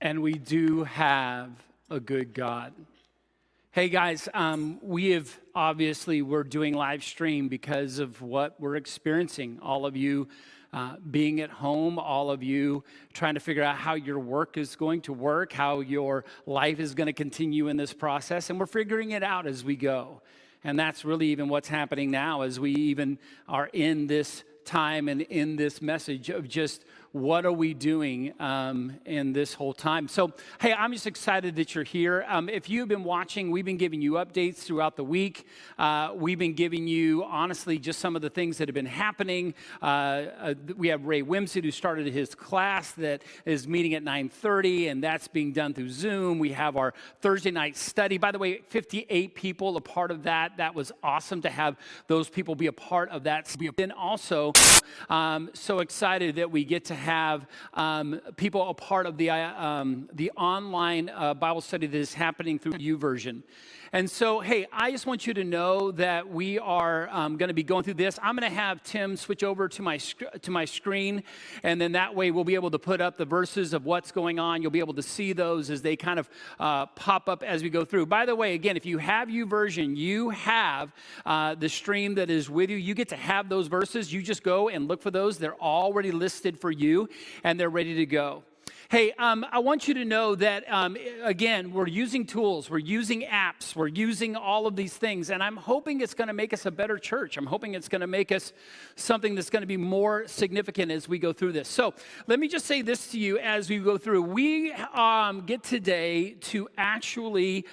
And we do have a good God. Hey guys, we're doing live stream because of what we're experiencing. All of you being at home, all of you trying to figure out how your work is going to work, how your life is going to continue in this process. And we're figuring it out as we go. And that's really even what's happening now as we even are in this time and in this message of just what are we doing in this whole time. So, hey, I'm just excited that you're here. If you've been watching, we've been giving you updates throughout the week. We've been giving you, honestly, just some of the things that have been happening. We have Ray Wimsett, who started his class that is meeting at 9:30, and that's being done through Zoom. We have our Thursday night study. By the way, 58 people a part of that. That was awesome to have those people be a part of that. Then also, so excited that we get to have people a part of the online Bible study that is happening through YouVersion. And so, hey, I just want you to know that we are going to be going through this. I'm going to have Tim switch over to my screen, and then that way we'll be able to put up the verses of what's going on. You'll be able to see those as they kind of pop up as we go through. By the way, again, if you have YouVersion, you have the stream that is with you. You get to have those verses. You just go and look for those. They're already listed for you, and they're ready to go. Hey, I want you to know that, again, we're using tools, we're using apps, we're using all of these things, and I'm hoping it's going to make us a better church. I'm hoping it's going to make us something that's going to be more significant as we go through this. So let me just say this to you as we go through. We get today to actually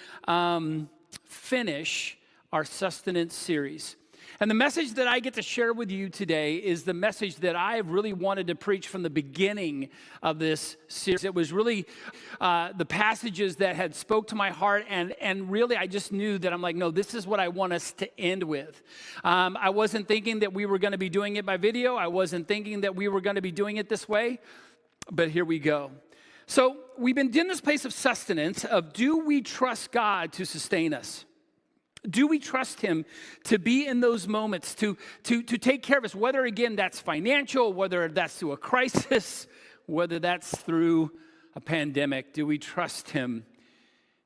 finish our Sustenance series. And the message that I get to share with you today is the message that I have really wanted to preach from the beginning of this series. It was really the passages that had spoke to my heart, and really I just knew that I'm like, no, this is what I want us to end with. I wasn't thinking that we were going to be doing it by video. I wasn't thinking that we were going to be doing it this way, but here we go. So we've been in this place of sustenance of, do we trust God to sustain us? Do we trust him to be in those moments, to take care of us, whether, again, that's financial, whether that's through a crisis, whether that's through a pandemic? Do we trust him?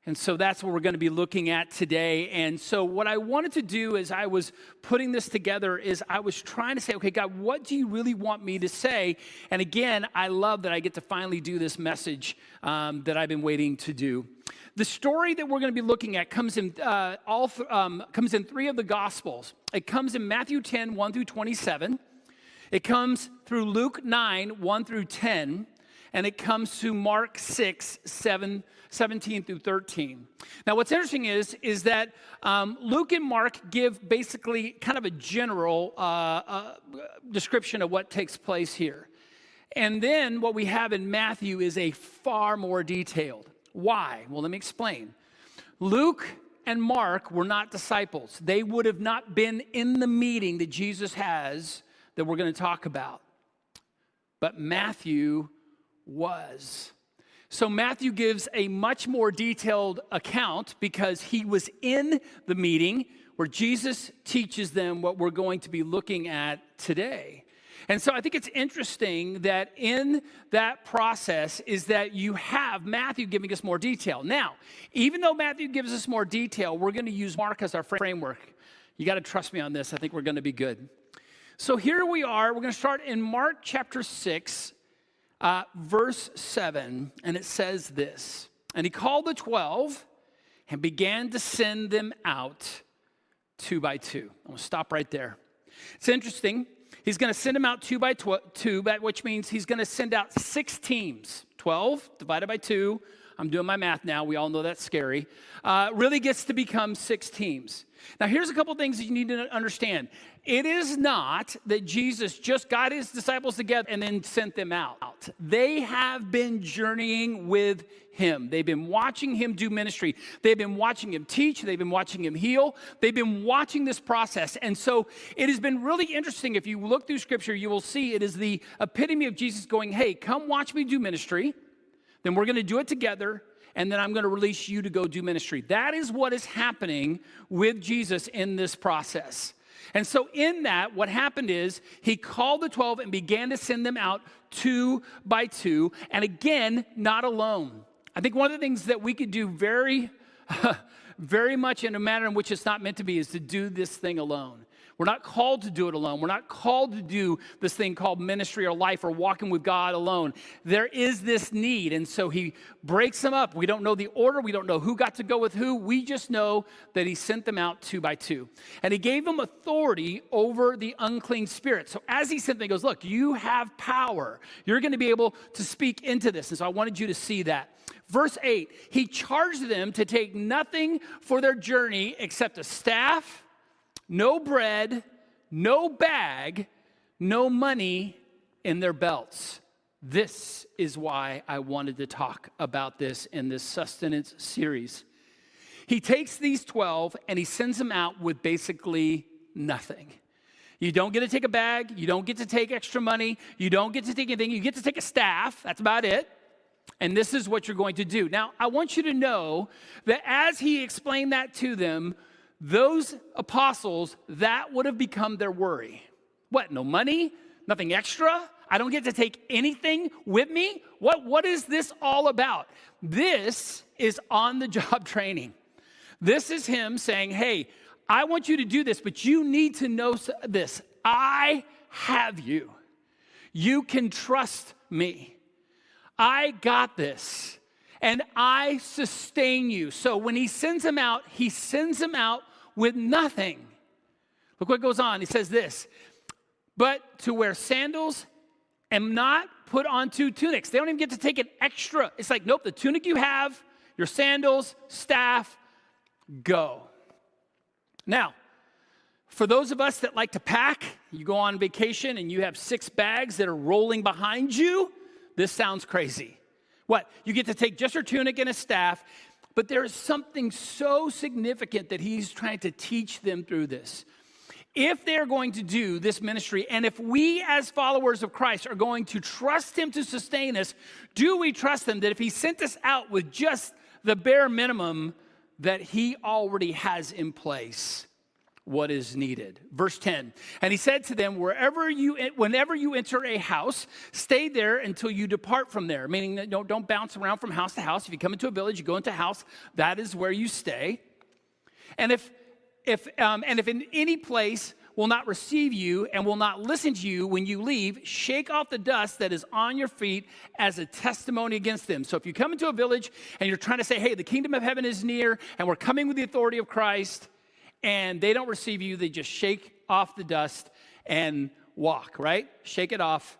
And so that's what we're going to be looking at today. And so what I wanted to do as I was putting this together is I was trying to say, okay, God, what do you really want me to say? And again, I love that I get to finally do this message that I've been waiting to do. The story that we're going to be looking at comes in three of the Gospels. It comes in Matthew 10, 1 through 27. It comes through Luke 9, 1 through 10. And it comes to Mark 6, 17 through 13. Now, what's interesting is that Luke and Mark give basically kind of a general description of what takes place here. And then what we have in Matthew is a far more detailed. Why? Well, let me explain. Luke and Mark were not disciples. They would have not been in the meeting that Jesus has that we're going to talk about. But Matthew was. So Matthew gives a much more detailed account because he was in the meeting where Jesus teaches them what we're going to be looking at today. And so I think it's interesting that in that process is that you have Matthew giving us more detail. Now, even though Matthew gives us more detail, we're going to use Mark as our framework. You got to trust me on this. I think we're going to be good. So here we are. We're going to start in Mark chapter 6, verse 7, and it says this. And he called the 12 and began to send them out two by two. I'm going to stop right there. It's interesting. He's going to send them out two by two, which means he's going to send out 6 teams. 12 divided by 2. I'm doing my math now. We all know that's scary. Really gets to become 6 teams. Now, here's a couple things that you need to understand. It is not that Jesus just got his disciples together and then sent them out. They have been journeying with him. They've been watching him do ministry. They've been watching him teach. They've been watching him heal. They've been watching this process. And so it has been really interesting. If you look through Scripture, you will see it is the epitome of Jesus going, hey, come watch me do ministry. Then we're going to do it together. And then I'm going to release you to go do ministry. That is what is happening with Jesus in this process. And so in that, what happened is he called the 12 and began to send them out 2 by 2. And again, not alone. I think one of the things that we could do very, very much in a manner in which it's not meant to be is to do this thing alone. We're not called to do it alone. We're not called to do this thing called ministry or life or walking with God alone. There is this need, and so he breaks them up. We don't know the order. We don't know who got to go with who. We just know that he sent them out 2 by 2. And he gave them authority over the unclean spirit. So as he sent them, he goes, look, you have power. You're going to be able to speak into this. And so I wanted you to see that. Verse 8, he charged them to take nothing for their journey except a staff, no bread, no bag, no money in their belts. This is why I wanted to talk about this in this Sustenance series. He takes these 12 and he sends them out with basically nothing. You don't get to take a bag. You don't get to take extra money. You don't get to take anything. You get to take a staff. That's about it. And this is what you're going to do. Now, I want you to know that as he explained that to them, those apostles, that would have become their worry. What, no money? Nothing extra? I don't get to take anything with me? What is this all about? This is on-the-job training. This is him saying, hey, I want you to do this, but you need to know this. I have you. You can trust me. I got this, and I sustain you. So when he sends them out with nothing. Look what goes on. He says this, but to wear sandals and not put on 2 tunics. They don't even get to take an extra. It's like, nope, the tunic you have, your sandals, staff, go. Now, for those of us that like to pack, you go on vacation and you have 6 bags that are rolling behind you, this sounds crazy. What? You get to take just your tunic and a staff, but there is something so significant that he's trying to teach them through this. If they're going to do this ministry, and if we as followers of Christ are going to trust him to sustain us, do we trust him that if he sent us out with just the bare minimum that he already has in place what is needed? Verse 10, and he said to them, whenever you enter a house, stay there until you depart from there, meaning that don't bounce around from house to house. If you come into a village, you go into a house, that is where you stay. And if in any place will not receive you and will not listen to you when you leave, shake off the dust that is on your feet as a testimony against them. So if you come into a village and you're trying to say, hey, the kingdom of heaven is near and we're coming with the authority of Christ, and they don't receive you, they just shake off the dust and walk, right? Shake it off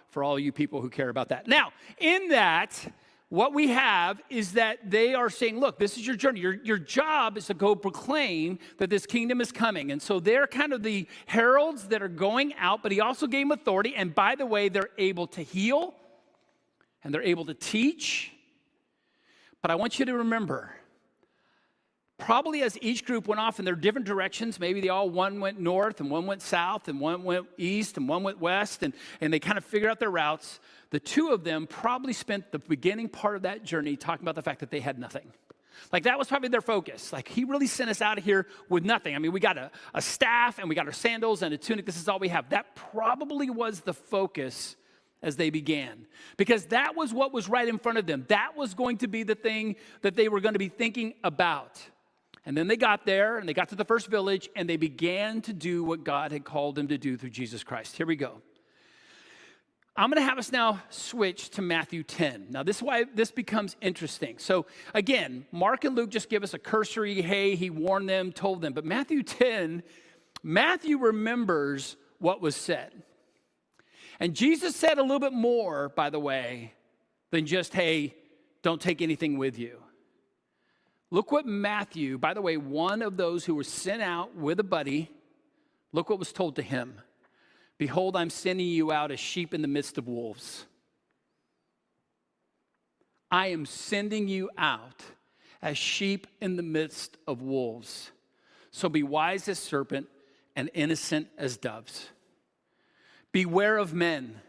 for all you people who care about that. Now, in that, what we have is that they are saying, look, this is your journey. Your job is to go proclaim that this kingdom is coming. And so they're kind of the heralds that are going out, but he also gave them authority. And by the way, they're able to heal and they're able to teach. But I want you to remember, probably as each group went off in their different directions, maybe one went north and one went south and one went east and one went west, and they kind of figured out their routes. The 2 of them probably spent the beginning part of that journey talking about the fact that they had nothing. Like that was probably their focus. Like he really sent us out of here with nothing. I mean, we got a staff and we got our sandals and a tunic. This is all we have. That probably was the focus as they began, because that was what was right in front of them. That was going to be the thing that they were going to be thinking about. And then they got there, and they got to the first village, and they began to do what God had called them to do through Jesus Christ. Here we go. I'm going to have us now switch to Matthew 10. Now, this is why this becomes interesting. So, again, Mark and Luke just give us a cursory, hey, he warned them, told them. But Matthew 10, Matthew remembers what was said. And Jesus said a little bit more, by the way, than just, hey, don't take anything with you. Look what Matthew, by the way, one of those who were sent out with a buddy, look what was told to him. Behold, I'm sending you out as sheep in the midst of wolves. I am sending you out as sheep in the midst of wolves. So be wise as serpent and innocent as doves. Beware of men,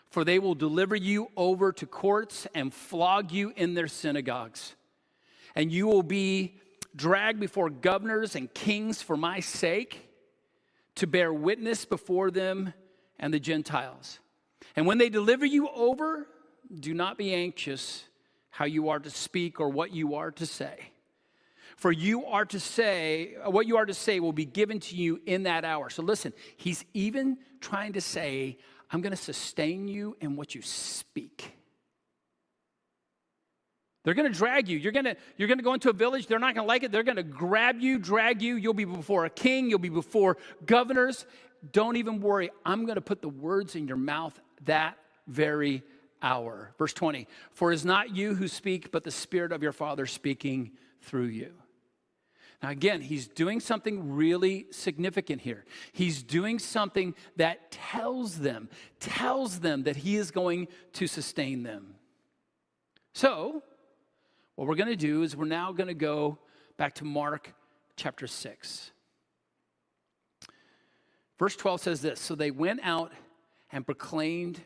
for they will deliver you over to courts and flog you in their synagogues. And you will be dragged before governors and kings for my sake, to bear witness before them and the Gentiles. And when they deliver you over, do not be anxious how you are to speak or what you are to say. For you are to say, what you are to say will be given to you in that hour. So listen, he's even trying to say, I'm going to sustain you in what you speak. They're going to drag you. You're going to go into a village. They're not going to like it. They're going to grab you, drag you. You'll be before a king. You'll be before governors. Don't even worry. I'm going to put the words in your mouth that very hour. Verse 20, for it is not you who speak, but the Spirit of your Father speaking through you. Now again, he's doing something really significant here. He's doing something that tells them that he is going to sustain them. So, what we're going to do is we're now going to go back to Mark chapter 6. Verse 12 says this, so they went out and proclaimed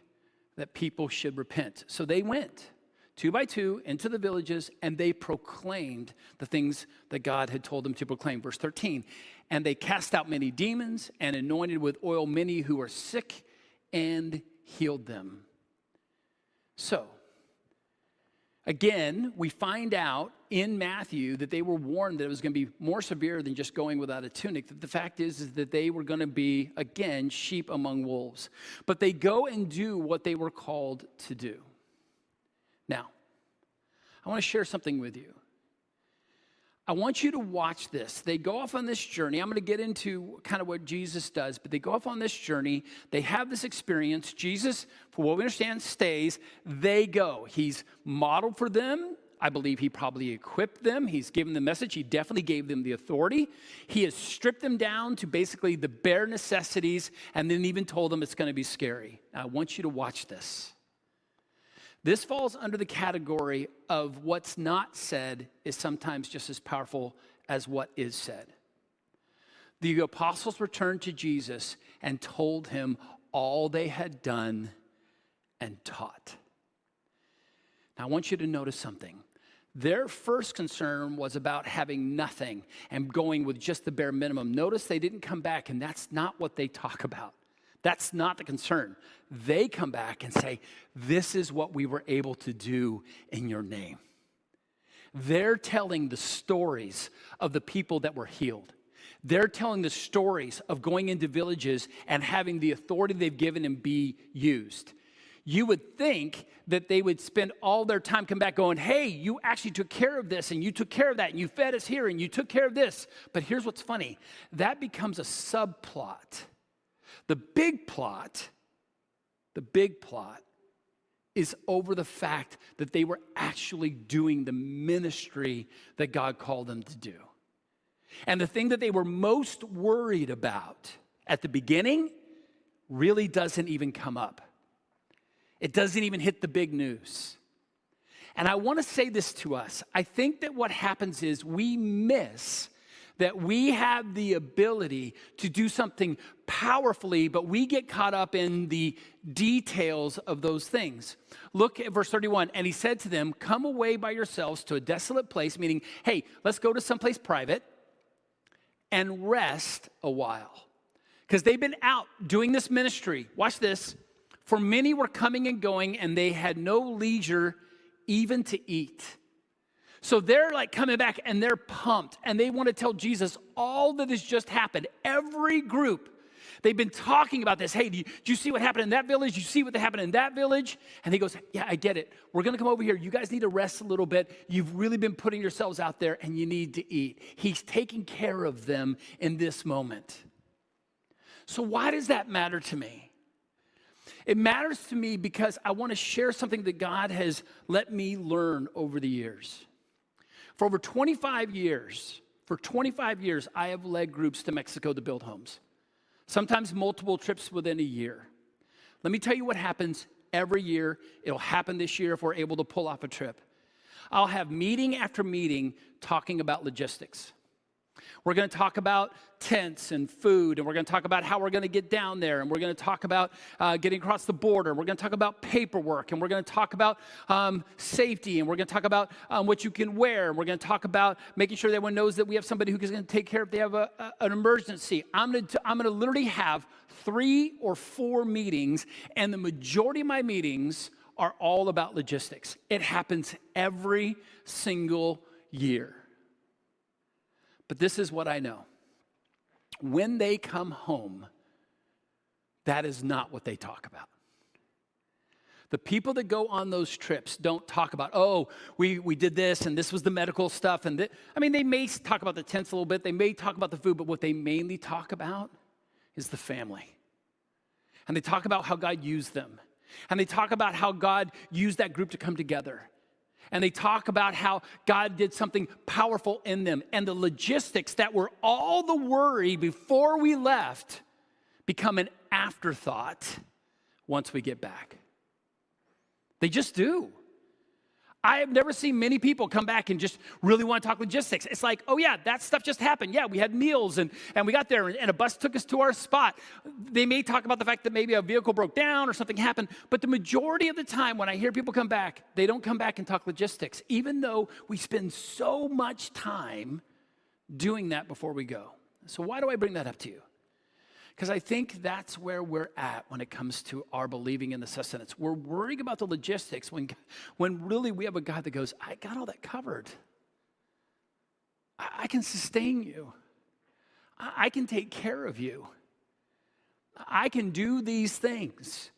that people should repent. So they went 2 by 2 into the villages, and they proclaimed the things that God had told them to proclaim. Verse 13, and they cast out many demons and anointed with oil many who were sick and healed them. So, again, we find out in Matthew that they were warned that it was going to be more severe than just going without a tunic. The fact is that they were going to be, again, sheep among wolves. But they go and do what they were called to do. Now, I want to share something with you. I want you to watch this. They go off on this journey. I'm going to get into kind of what Jesus does, but they go off on this journey. They have this experience. Jesus, for what we understand, stays. They go. He's modeled for them. I believe he probably equipped them. He's given the message. He definitely gave them the authority. He has stripped them down to basically the bare necessities and then even told them it's going to be scary. Now, I want you to watch this. This falls under the category of what's not said is sometimes just as powerful as what is said. The apostles returned to Jesus and told him all they had done and taught. Now, I want you to notice something. Their first concern was about having nothing and going with just the bare minimum. Notice they didn't come back, and that's not what they talk about. That's not the concern. They come back and say, this is what we were able to do in your name. They're telling the stories of the people that were healed. They're telling the stories of going into villages and having the authority they've given and be used. You would think that they would spend all their time come back going, hey, you actually took care of this and you took care of that and you fed us here and you took care of this. But here's what's funny. That becomes a subplot. The big plot is over the fact that they were actually doing the ministry that God called them to do. And the thing that they were most worried about at the beginning really doesn't even come up. It doesn't even hit the big news. And I want to say this to us. I think that what happens is we miss that we have the ability to do something powerfully, but we get caught up in the details of those things. Look at verse 31. And he said to them, come away by yourselves to a desolate place, meaning, hey, let's go to someplace private and rest a while. Because they've been out doing this ministry. Watch this. For many were coming and going, and they had no leisure even to eat. So they're like coming back and they're pumped and they want to tell Jesus all that has just happened. Every group, they've been talking about this. Hey, do you see what happened in that village? Do you see what happened in that village? And he goes, yeah, I get it. We're going to come over here. You guys need to rest a little bit. You've really been putting yourselves out there and you need to eat. He's taking care of them in this moment. So why does that matter to me? It matters to me because I want to share something that God has let me learn over the years. For over 25 years, I have led groups to Mexico to build homes. Sometimes multiple trips within a year. Let me tell you what happens every year. It'll happen this year if we're able to pull off a trip. I'll have meeting after meeting talking about logistics. We're going to talk about tents and food, and we're going to talk about how we're going to get down there, and we're going to talk about getting across the border. We're going to talk about paperwork, and we're going to talk about safety, and we're going to talk about what you can wear, and we're going to talk about making sure that everyone knows that we have somebody who's going to take care if they have an emergency. I'm going to literally have 3 or 4 meetings, and the majority of my meetings are all about logistics. It happens every single year. But this is what I know. When they come home, that is not what they talk about. The people that go on those trips don't talk about, oh, we did this and this was the medical stuff. And they may talk about the tents a little bit. They may talk about the food, but what they mainly talk about is the family. And they talk about how God used them. And they talk about how God used that group to come together. And they talk about how God did something powerful in them. And the logistics that were all the worry before we left become an afterthought once we get back. They just do. I have never seen many people come back and just really want to talk logistics. It's like, oh yeah, that stuff just happened. Yeah, we had meals and we got there and a bus took us to our spot. They may talk about the fact that maybe a vehicle broke down or something happened, but the majority of the time when I hear people come back, they don't come back and talk logistics, even though we spend so much time doing that before we go. So why do I bring that up to you? Because I think that's where we're at when it comes to our believing in the sustenance. We're worrying about the logistics when really we have a God that goes, I got all that covered. I can sustain you. I can take care of you. I can do these things.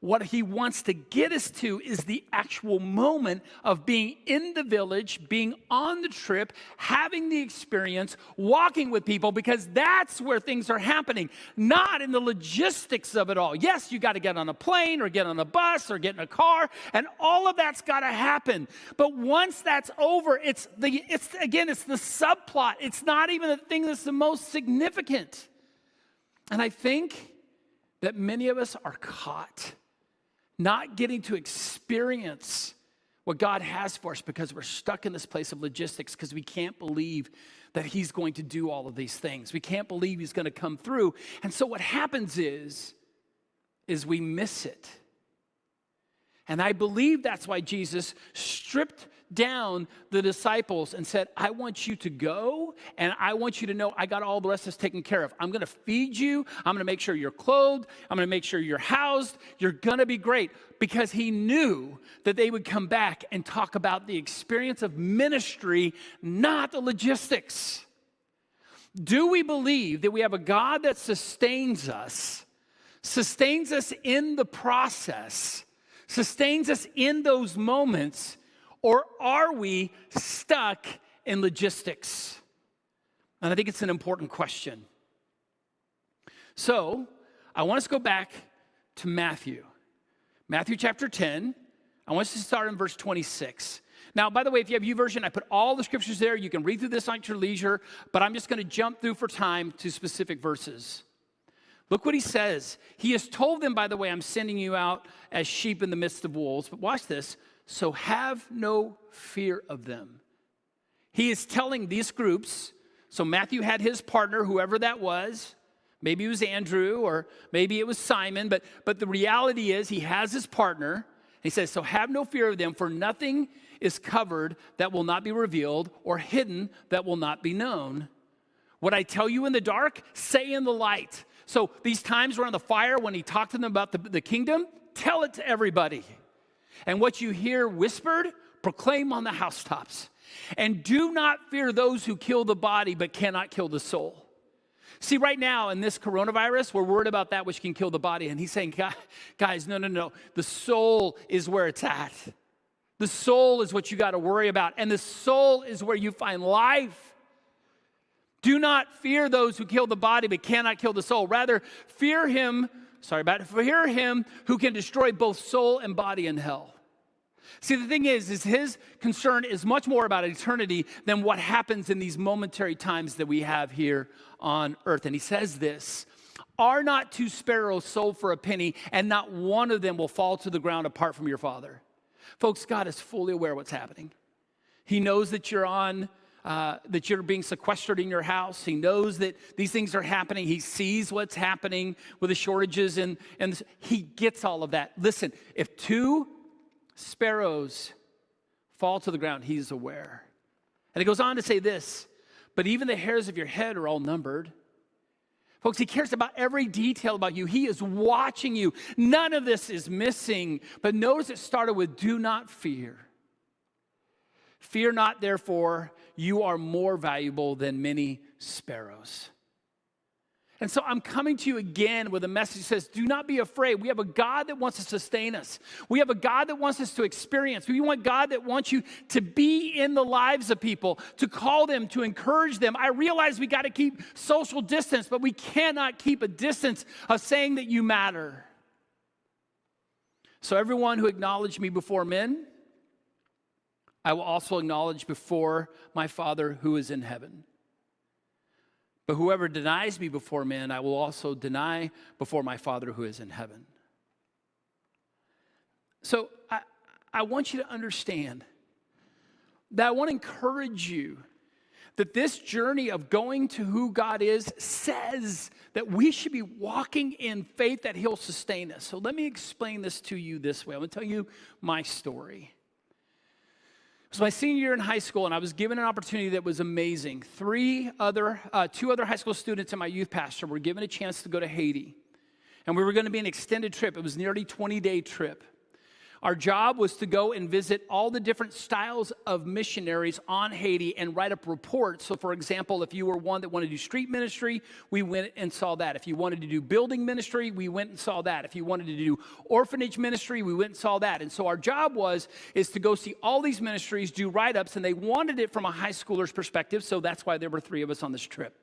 What he wants to get us to is the actual moment of being in the village, being on the trip, having the experience, walking with people, because that's where things are happening, not in the logistics of it all. Yes, you got to get on a plane or get on a bus or get in a car, and all of that's got to happen. But once that's over, it's the subplot. It's not even the thing that's the most significant. And I think that many of us are caught not getting to experience what God has for us because we're stuck in this place of logistics because we can't believe that he's going to do all of these things. We can't believe he's going to come through. And so what happens is we miss it. And I believe that's why Jesus stripped down the disciples and said, I want you to go, and I want you to know I got all the rest of this taken care of. I'm going to feed you. I'm going to make sure you're clothed. I'm going to make sure you're housed. You're going to be great. Because he knew that they would come back and talk about the experience of ministry, not the logistics. Do we believe that we have a God that sustains us in the process, sustains us in those moments, or are we stuck in logistics? And I think it's an important question. So I want us to go back to Matthew chapter 10. I want us to start in verse 26. Now, by the way, if you have YouVersion, I put all the scriptures there. You can read through this at your leisure, but I'm just going to jump through for time to specific verses. Look what he says. He has told them, by the way, I'm sending you out as sheep in the midst of wolves. But watch this. So have no fear of them. He is telling these groups, so Matthew had his partner, whoever that was. Maybe it was Andrew or maybe it was Simon, but the reality is he has his partner. He says, so have no fear of them, for nothing is covered that will not be revealed or hidden that will not be known. What I tell you in the dark, say in the light. So these times around the fire when he talked to them about the kingdom, tell it to everybody. And what you hear whispered, proclaim on the housetops. And do not fear those who kill the body but cannot kill the soul. See, right now in this coronavirus, we're worried about that which can kill the body. And he's saying, guys, no. The soul is where it's at. The soul is what you got to worry about. And the soul is where you find life. Do not fear those who kill the body but cannot kill the soul. Rather, fear him who can destroy both soul and body in hell. See, the thing is his concern is much more about eternity than what happens in these momentary times that we have here on earth. And he says this, are not two sparrows sold for a penny, and not one of them will fall to the ground apart from your Father? Folks, God is fully aware of what's happening. He knows that that you're being sequestered in your house. He knows that these things are happening. He sees what's happening with the shortages, and he gets all of that. Listen, if two sparrows fall to the ground, he's aware. And it goes on to say this, but even the hairs of your head are all numbered. Folks, he cares about every detail about you. He is watching you. None of this is missing. But notice it started with, do not fear. Fear not, therefore, you are more valuable than many sparrows. And so I'm coming to you again with a message that says, do not be afraid. We have a God that wants to sustain us. We have a God that wants us to experience. We want God that wants you to be in the lives of people, to call them, to encourage them. I realize we got to keep social distance, but we cannot keep a distance of saying that you matter. So everyone who acknowledged me before men, I will also acknowledge before my Father who is in heaven. But whoever denies me before men, I will also deny before my Father who is in heaven. So I want you to understand that I want to encourage you that this journey of going to who God is says that we should be walking in faith that he'll sustain us. So let me explain this to you this way. I'm going to tell you my story. It was my senior year in high school, and I was given an opportunity that was amazing. Two other high school students and my youth pastor were given a chance to go to Haiti. And we were going to be an extended trip. It was nearly a 20-day trip. Our job was to go and visit all the different styles of missionaries on Haiti and write up reports. So, for example, if you were one that wanted to do street ministry, we went and saw that. If you wanted to do building ministry, we went and saw that. If you wanted to do orphanage ministry, we went and saw that. And so our job is to go see all these ministries, do write-ups, and they wanted it from a high schooler's perspective, so that's why there were 3 of us on this trip.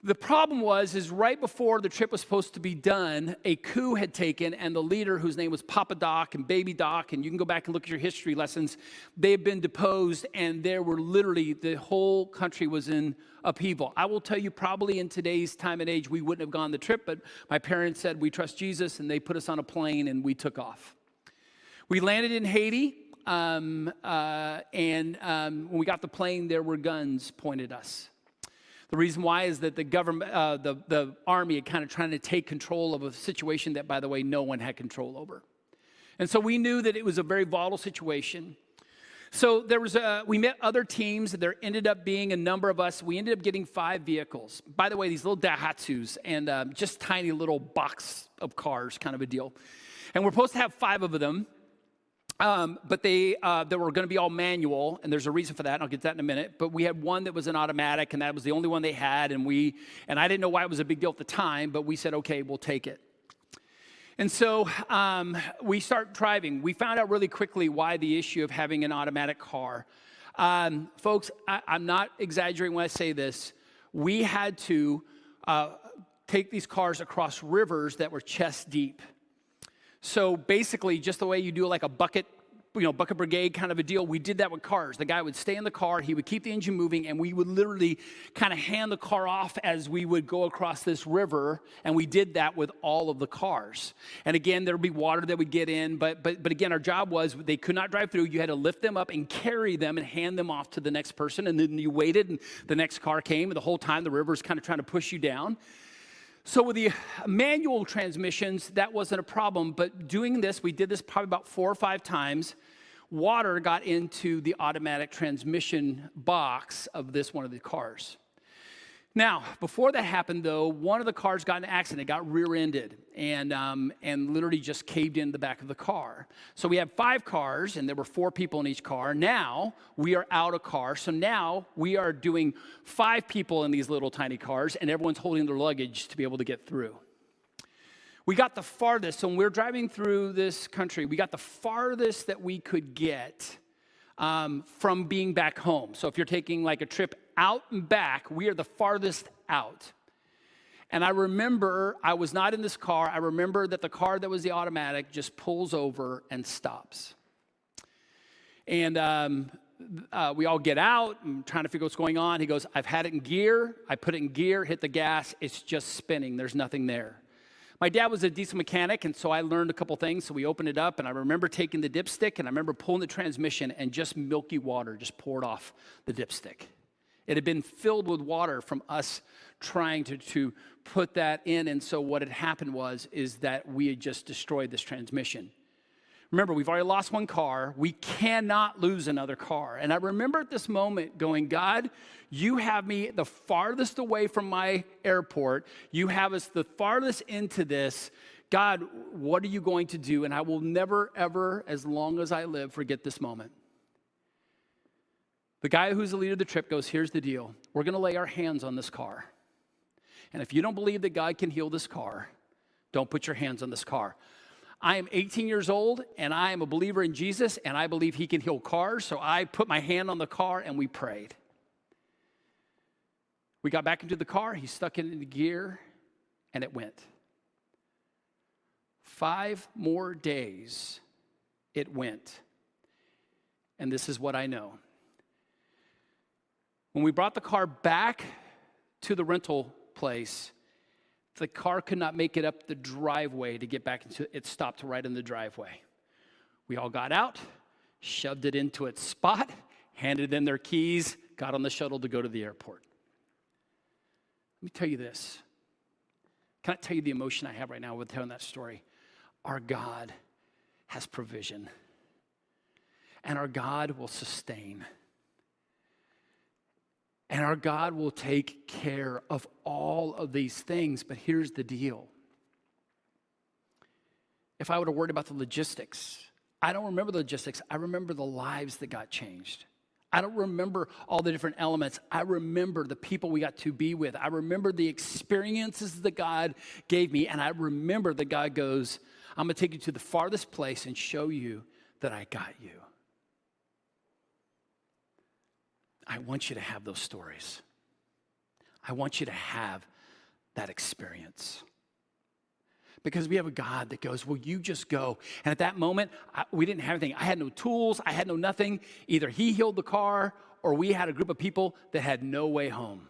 The problem is right before the trip was supposed to be done, a coup had taken, and the leader, whose name was Papa Doc and Baby Doc, and you can go back and look at your history lessons, they had been deposed, and there were literally, the whole country was in upheaval. I will tell you, probably in today's time and age, we wouldn't have gone the trip, but my parents said, we trust Jesus, and they put us on a plane, and we took off. We landed in Haiti, and when we got the plane, there were guns pointed at us. The reason why is that the government, the army had kind of trying to take control of a situation that, by the way, no one had control over. And so we knew that it was a very volatile situation. So we met other teams. There ended up being a number of us. We ended up getting 5 vehicles. By the way, these little Daihatsus and just tiny little box of cars kind of a deal. And we're supposed to have 5 of them. But they were going to be all manual, and there's a reason for that, and I'll get to that in a minute. But we had one that was an automatic, and that was the only one they had, and I didn't know why it was a big deal at the time, but we said, okay, we'll take it. And so we start driving. We found out really quickly why the issue of having an automatic car. Folks, I'm not exaggerating when I say this. We had to take these cars across rivers that were chest deep. So basically, just the way you do like a bucket brigade kind of a deal, we did that with cars. The guy would stay in the car, he would keep the engine moving, and we would literally kind of hand the car off as we would go across this river, and we did that with all of the cars. And again, there would be water that would get in, but again, our job was they could not drive through. You had to lift them up and carry them and hand them off to the next person, and then you waited, and the next car came, and the whole time the river was kind of trying to push you down. So with the manual transmissions, that wasn't a problem, but doing this, we did this probably about 4 or 5 times. Water got into the automatic transmission box of this one of the cars. Now, before that happened, though, one of the cars got in an accident. It got rear-ended and literally just caved in the back of the car. So we had 5 cars, and there were 4 people in each car. Now, we are out of car. So now, we are doing 5 people in these little tiny cars, and everyone's holding their luggage to be able to get through. We got the farthest. So when we were driving through this country, we got the farthest that we could get from being back home. So if you're taking like a trip out and back, we are the farthest out. And I remember I was not in this car. I remember that the car that was the automatic just pulls over and stops. And we all get out. I'm trying to figure what's going on. He goes, I've had it in gear. I put it in gear, hit the gas. It's just spinning. There's nothing there. My dad was a diesel mechanic, and so I learned a couple things. So we opened it up, and I remember taking the dipstick, and I remember pulling the transmission, and just milky water just poured off the dipstick. It had been filled with water from us trying to put that in, and so what had happened is that we had just destroyed this transmission. Remember, we've already lost one car. We cannot lose another car. And I remember at this moment going, God, you have me the farthest away from my airport. You have us the farthest into this. God, what are you going to do? And I will never, ever, as long as I live, forget this moment. The guy who's the leader of the trip goes, here's the deal. We're going to lay our hands on this car. And if you don't believe that God can heal this car, don't put your hands on this car. I am 18 years old, and I am a believer in Jesus, and I believe he can heal cars, so I put my hand on the car, and we prayed. We got back into the car, he stuck it into gear, and it went. 5 more days, it went. And this is what I know. When we brought the car back to the rental place, the car could not make it up the driveway to get back into it. It stopped right in the driveway. We all got out, shoved it into its spot, handed them their keys, got on the shuttle to go to the airport. Let me tell you this. Can I tell you the emotion I have right now with telling that story? Our God has provision, and our God will sustain. And our God will take care of all of these things. But here's the deal. If I would have worried about the logistics, I don't remember the logistics. I remember the lives that got changed. I don't remember all the different elements. I remember the people we got to be with. I remember the experiences that God gave me. And I remember that God goes, I'm going to take you to the farthest place and show you that I got you. I want you to have those stories. I want you to have that experience. Because we have a God that goes, well, you just go. And at that moment, we didn't have anything. I had no tools. I had no nothing. Either he healed the car or we had a group of people that had no way home.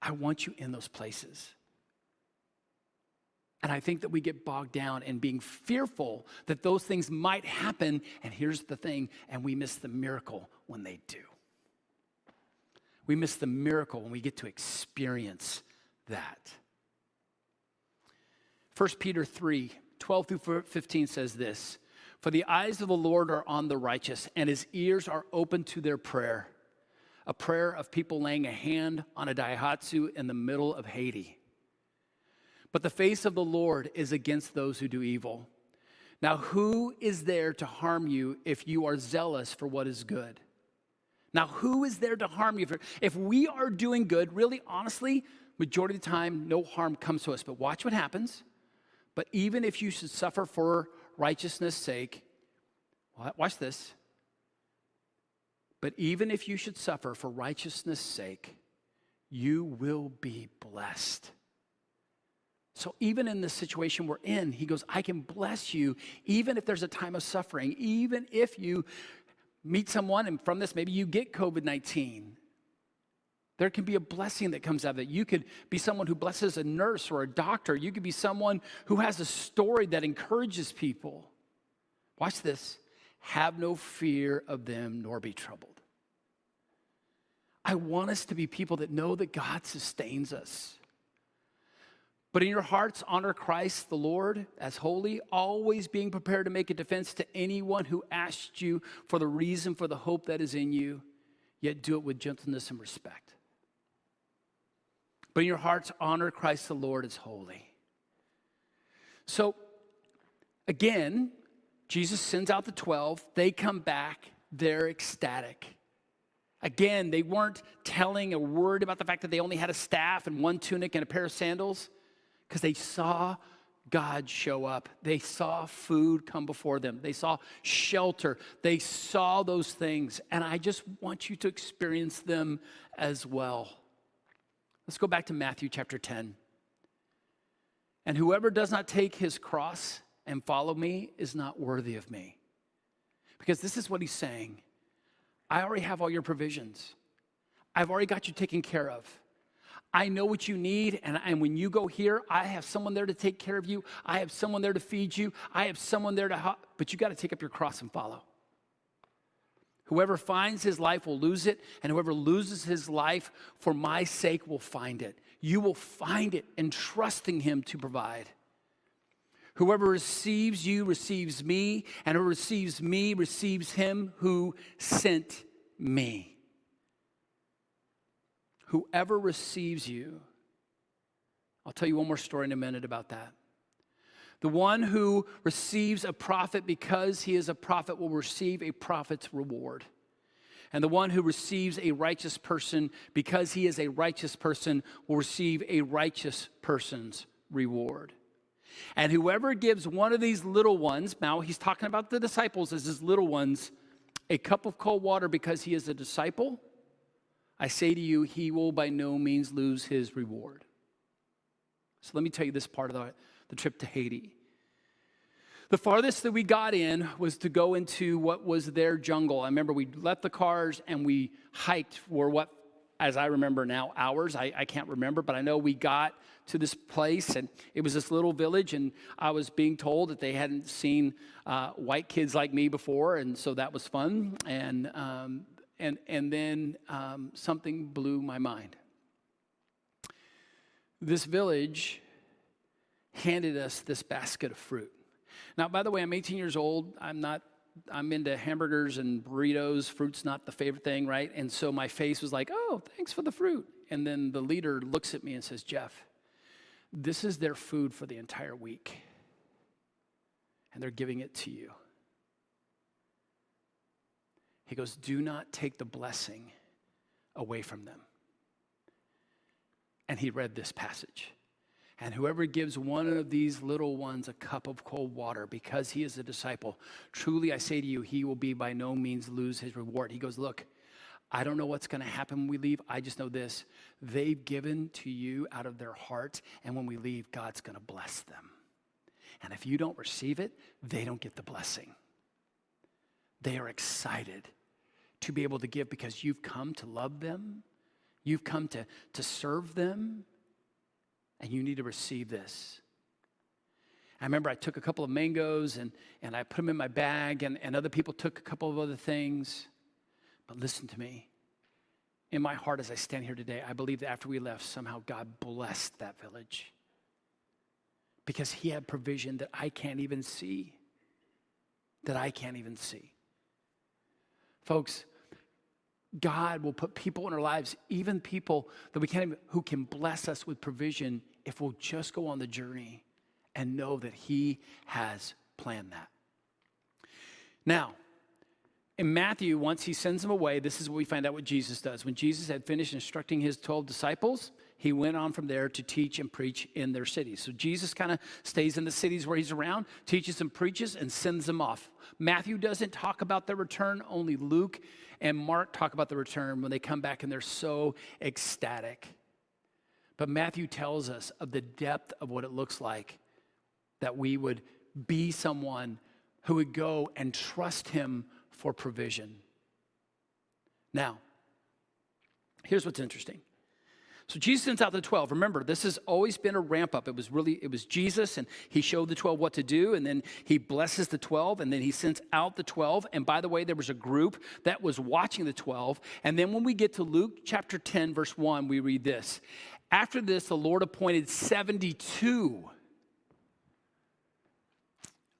I want you in those places. And I think that we get bogged down in being fearful that those things might happen. And here's the thing, and we miss the miracle when they do. We miss the miracle when we get to experience that. 1 Peter 3, 12 through 15 says this, for the eyes of the Lord are on the righteous, and his ears are open to their prayer. A prayer of people laying a hand on a daihatsu in the middle of Haiti. But the face of the Lord is against those who do evil. Now, who is there to harm you if you are zealous for what is good? Now, who is there to harm you? If we are doing good, really, honestly, majority of the time, no harm comes to us. But watch what happens. But even if you should suffer for righteousness' sake, watch this. But even if you should suffer for righteousness' sake, you will be blessed. So even in this situation we're in, he goes, I can bless you even if there's a time of suffering, even if you meet someone and from this maybe you get COVID-19. There can be a blessing that comes out of it. You could be someone who blesses a nurse or a doctor. You could be someone who has a story that encourages people. Watch this. Have no fear of them nor be troubled. I want us to be people that know that God sustains us. But in your hearts, honor Christ the Lord as holy, always being prepared to make a defense to anyone who asks you for the reason for the hope that is in you, yet do it with gentleness and respect. But in your hearts, honor Christ the Lord as holy. So, again, Jesus sends out the 12. They come back. They're ecstatic. Again, they weren't telling a word about the fact that they only had a staff and one tunic and a pair of sandals. Because they saw God show up. They saw food come before them. They saw shelter. They saw those things. And I just want you to experience them as well. Let's go back to Matthew chapter 10. And whoever does not take his cross and follow me is not worthy of me. Because this is what he's saying. I already have all your provisions. I've already got you taken care of. I know what you need, and when you go here, I have someone there to take care of you. I have someone there to feed you. I have someone there to help, but you got to take up your cross and follow. Whoever finds his life will lose it, and whoever loses his life for my sake will find it. You will find it in trusting him to provide. Whoever receives you receives me, and who receives me receives him who sent me. Whoever receives you, I'll tell you one more story in a minute about that. The one who receives a prophet because he is a prophet will receive a prophet's reward. And the one who receives a righteous person because he is a righteous person will receive a righteous person's reward. And whoever gives one of these little ones, now he's talking about the disciples as his little ones, a cup of cold water because he is a disciple, I say to you, he will by no means lose his reward. So let me tell you this part of the trip to Haiti. The farthest that we got in was to go into what was their jungle. I remember we left the cars and we hiked for what, as I remember now, hours. I can't remember, but I know we got to this place, and it was this little village, and I was being told that they hadn't seen white kids like me before, and so that was fun. And then something blew my mind. This village handed us this basket of fruit. Now, by the way, I'm 18 years old. I'm into hamburgers and burritos. Fruit's not the favorite thing, right? And so my face was like, oh, thanks for the fruit. And then the leader looks at me and says, Jeff, this is their food for the entire week. And they're giving it to you. He goes, do not take the blessing away from them. And he read this passage. And whoever gives one of these little ones a cup of cold water because he is a disciple, truly I say to you, he will be by no means lose his reward. He goes, look, I don't know what's going to happen when we leave. I just know this. They've given to you out of their heart, and when we leave, God's going to bless them. And if you don't receive it, they don't get the blessing. They are excited to be able to give because you've come to love them. You've come to serve them. And you need to receive this. I remember I took a couple of mangoes and I put them in my bag, and other people took a couple of other things. But listen to me. In my heart as I stand here today, I believe that after we left, somehow God blessed that village. Because he had provision that I can't even see. Folks, God will put people in our lives, even people that we can't even, who can bless us with provision if we'll just go on the journey and know that he has planned that. Now, in Matthew, once he sends them away, this is what we find out what Jesus does. When Jesus had finished instructing his 12 disciples, he went on from there to teach and preach in their cities. So Jesus kind of stays in the cities where he's around, teaches and preaches, and sends them off. Matthew doesn't talk about their return. Only Luke and Mark talk about the return when they come back, and they're so ecstatic. But Matthew tells us of the depth of what it looks like that we would be someone who would go and trust him for provision. Now, here's what's interesting. So Jesus sends out the 12. Remember, this has always been a ramp up. It was Jesus, and he showed the 12 what to do, and then he blesses the 12, and then he sends out the 12. And by the way, there was a group that was watching the 12. And then when we get to Luke chapter 10, verse 1, we read this. After this, the Lord appointed 72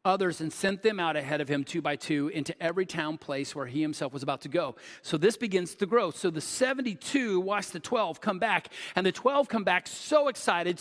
others and sent them out ahead of him 2 by 2 into every town place where he himself was about to go. So this begins to grow. So the 72 watch the 12 come back, and the 12 come back so excited,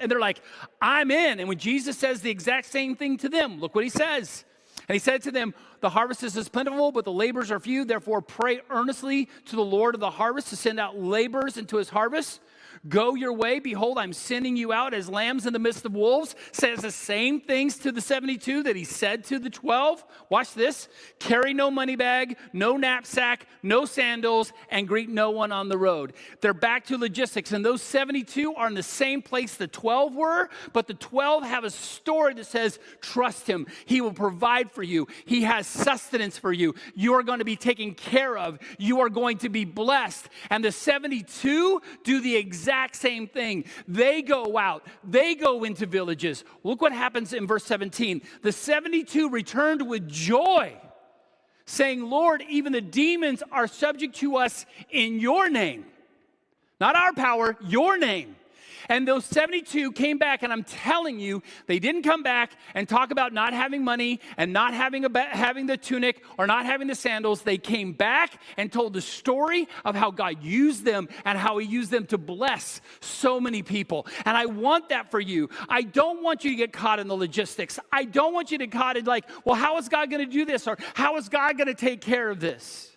and they're like, I'm in. And when Jesus says the exact same thing to them, look what he says. And he said to them, the harvest is plentiful, but the laborers are few. Therefore, pray earnestly to the Lord of the harvest to send out laborers into his harvest. Go your way. Behold, I'm sending you out as lambs in the midst of wolves. Says the same things to the 72 that he said to the 12. Watch this. Carry no money bag, no knapsack, no sandals, and greet no one on the road. They're back to logistics. And those 72 are in the same place the 12 were, but the 12 have a story that says, trust him. He will provide for you. He has sustenance for you. You are going to be taken care of. You are going to be blessed. And the 72 do the exact same thing. They go out. They go into villages. Look what happens in verse 17. The 72 returned with joy, saying, Lord, even the demons are subject to us in your name. Not our power, your name. And those 72 came back, and I'm telling you, they didn't come back and talk about not having money and not having having the tunic or not having the sandals. They came back and told the story of how God used them and how he used them to bless so many people. And I want that for you. I don't want you to get caught in the logistics. I don't want you to get caught in like, well, how is God going to do this? Or how is God going to take care of this?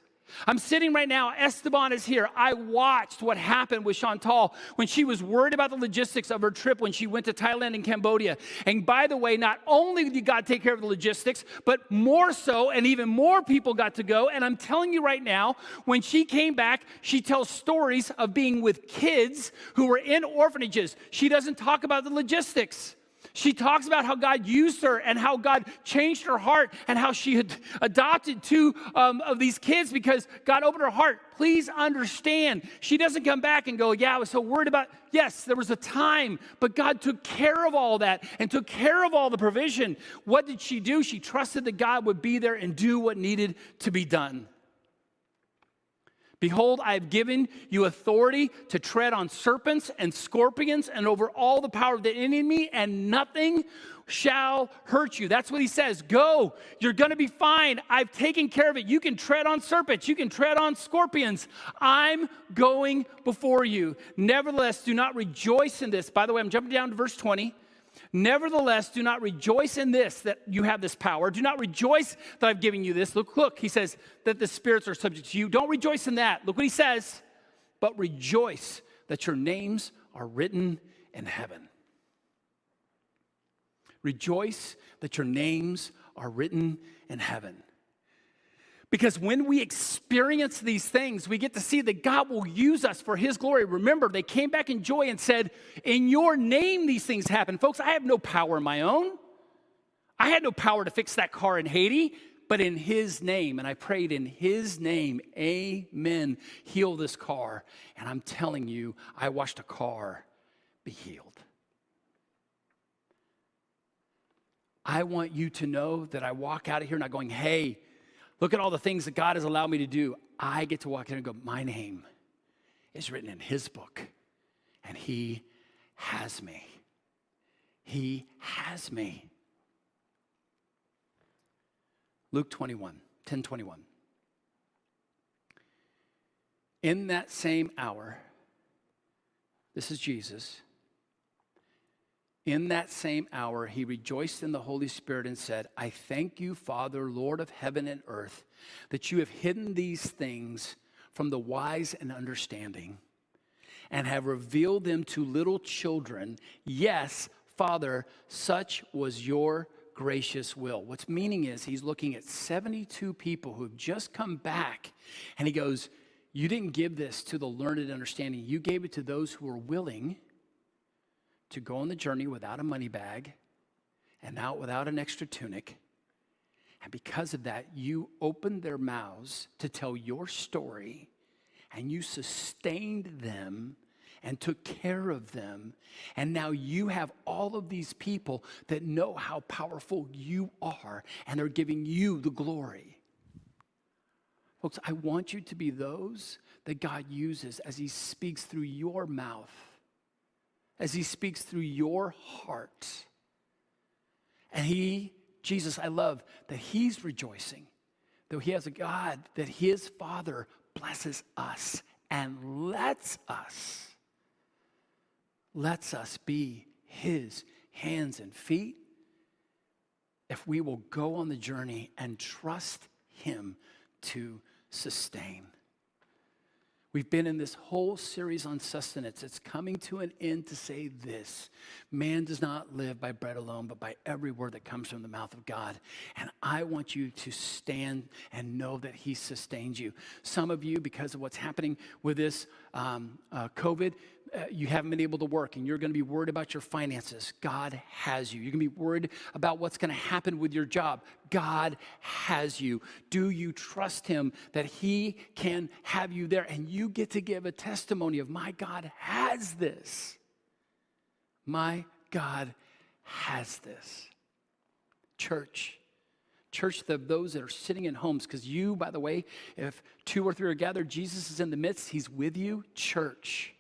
I'm sitting right now, Esteban is here. I watched what happened with Chantal when she was worried about the logistics of her trip when she went to Thailand and Cambodia. And by the way, not only did God take care of the logistics, but more so, and even more people got to go. And I'm telling you right now, when she came back, she tells stories of being with kids who were in orphanages. She doesn't talk about the logistics. She talks about how God used her and how God changed her heart and how she had adopted two of these kids because God opened her heart. Please understand, she doesn't come back and go, yeah, I was so worried about, yes, there was a time, but God took care of all that and took care of all the provision. What did she do? She trusted that God would be there and do what needed to be done. Behold, I have given you authority to tread on serpents and scorpions and over all the power of the enemy, and nothing shall hurt you. That's what he says. Go. You're going to be fine. I've taken care of it. You can tread on serpents. You can tread on scorpions. I'm going before you. Nevertheless, do not rejoice in this. By the way, I'm jumping down to verse 20. Nevertheless, do not rejoice in this, that you have this power. Do not rejoice that I've given you this. Look, he says that the spirits are subject to you. Don't rejoice in that. Look what he says. But rejoice that your names are written in heaven. Rejoice that your names are written in heaven. Because when we experience these things, we get to see that God will use us for his glory. Remember, they came back in joy and said, in your name these things happen. Folks, I have no power of my own. I had no power to fix that car in Haiti, but in his name, and I prayed in his name, amen, heal this car. And I'm telling you, I watched a car be healed. I want you to know that I walk out of here not going, hey, look at all the things that God has allowed me to do. I get to walk in and go, my name is written in his book, and he has me. He has me. Luke 10:21. In that same hour, this is Jesus. In that same hour, he rejoiced in the Holy Spirit and said, I thank you, Father, Lord of heaven and earth, that you have hidden these things from the wise and understanding and have revealed them to little children. Yes, Father, such was your gracious will. What's meaning is he's looking at 72 people who have just come back, and he goes, you didn't give this to the learned understanding. You gave it to those who were willing to go on the journey without a money bag and out without an extra tunic. And because of that, you opened their mouths to tell your story, and you sustained them and took care of them. And now you have all of these people that know how powerful you are, and they're giving you the glory. Folks, I want you to be those that God uses as he speaks through your mouth, as he speaks through your heart. And Jesus, I love that he's rejoicing, that he has a God, that his Father blesses us and lets us be his hands and feet if we will go on the journey and trust him to sustain. We've been in this whole series on sustenance. It's coming to an end to say this: man does not live by bread alone, but by every word that comes from the mouth of God. And I want you to stand and know that he sustains you. Some of you, because of what's happening with this COVID, you haven't been able to work, and you're going to be worried about your finances. God has you. You're going to be worried about what's going to happen with your job. God has you. Do you trust him that he can have you there? And you get to give a testimony of, my God has this. My God has this. Church, those that are sitting in homes, because you, by the way, if 2 or 3 are gathered, Jesus is in the midst. He's with you. Church,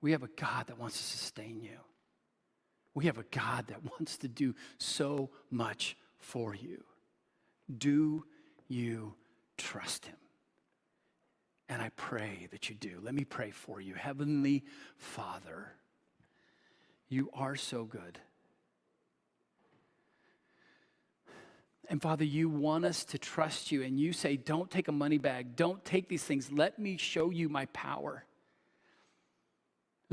We have a God that wants to sustain you. We have a God that wants to do so much for you. Do you trust him? And I pray that you do. Let me pray for you. Heavenly Father, you are so good. And Father, you want us to trust you, and you say, don't take a money bag. Don't take these things. Let me show you my power.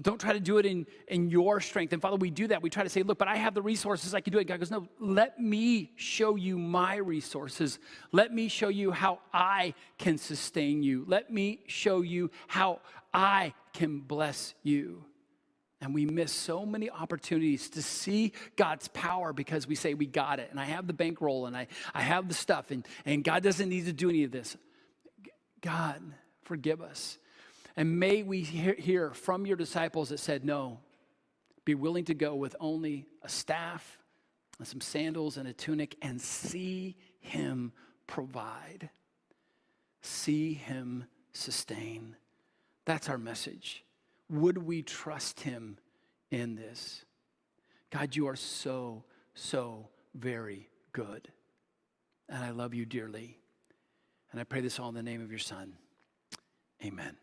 Don't try to do it in your strength. And Father, we do that. We try to say, look, but I have the resources. I can do it. God goes, no, let me show you my resources. Let me show you how I can sustain you. Let me show you how I can bless you. And we miss so many opportunities to see God's power because we say we got it. And I have the bankroll and I have the stuff. And God doesn't need to do any of this. God, forgive us. And may we hear from your disciples that said, no, be willing to go with only a staff and some sandals and a tunic and see him provide. See him sustain. That's our message. Would we trust him in this? God, you are so, so very good. And I love you dearly. And I pray this all in the name of your Son. Amen.